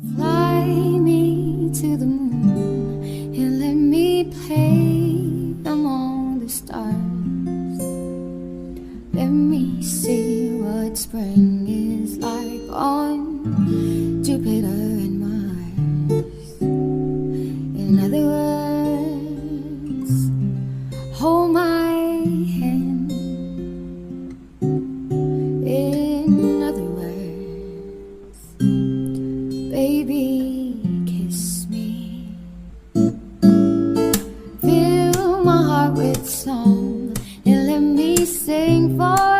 Fly me to the moon and let me play among the stars. Let me see what spring is like on Jupiter and Mars. In other words, hold my hand. In other words, baby, kiss me. Fill my heart with song and let me sing for